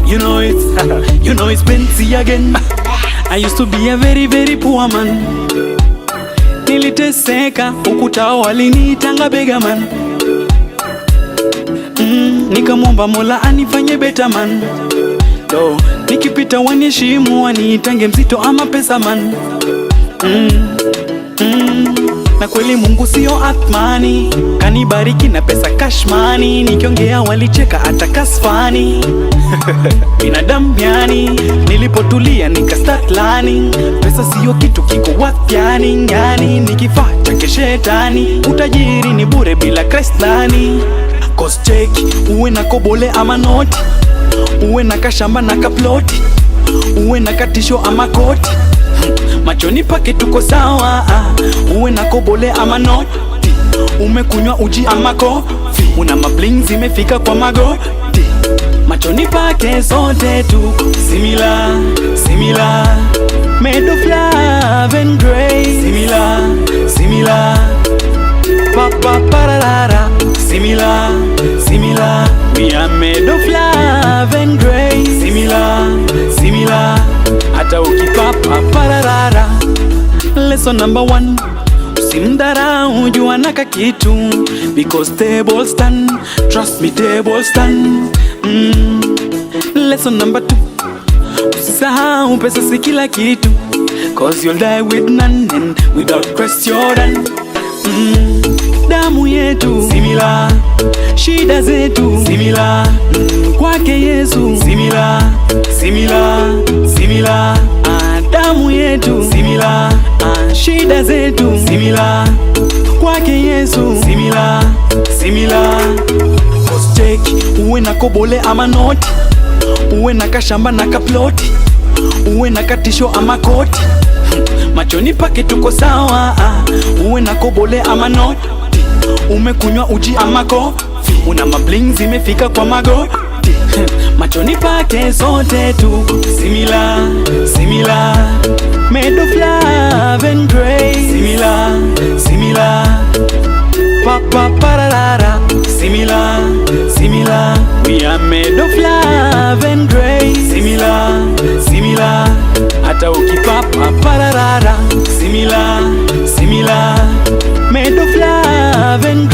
You know it's Benzi again. I used to be a very very poor man. Niliteseka, ukuta waliniitanga bega man. Nikamwomba Mola anifanye better man. Nikipita waniheshimu, waniitange mzito ama pesa man. Na kweli Mungu sio Athmani, kanibariki na pesa cash money. Nikiongea walicheka hata kasfani. Binadamu yani, nilipotulia nika start learning. Pesa sio kitu kiko worth yani nikifaa chake shetani. Utajiri ni bure bila Kristani. Cause check, uwe na kobole ama noti, uwe na kashamba na kaploti, uwe na katisho ama koti, machoni pake tuko sawa. Uwe na kobole ama noti, umekunywa uji ama kofi, una mabling zimefika kwa magoti, machoni pake sote tuko similar, similar, made of love and grace. Similar, similar, papa pararara. Similar, similar, we are made of love and grace. Similar, similar, hata ukipapa pararara. Lesson number 1, usimdharau jua naka kitu, because table stand, trust me table stand. Lesson number 2, usisahau pesa si kila kitu, cause you'll die with none and without question. Damu yetu similar, shida zetu similar, kwake Yesu similar, similar, similar. Damu yetu similar, shida zetu similar, kwake Yesu similar, similar. Cause check, uwe na kobole ama noti, uwe na kashamba na kaploti, uwe na katisho ama koti, machoni pake tuko sawa. Uwe na kobole ama noti, umekunywa uji ama kofi, una mabling zimefika kwa magoti, machoni pake sote tuko similar, similar, made of love and grace. Similar, similar, papa pararara. Similar, similar, we are made of love and grace. Similar, similar, hata ukipapa pararara. Similar, similar, made of love and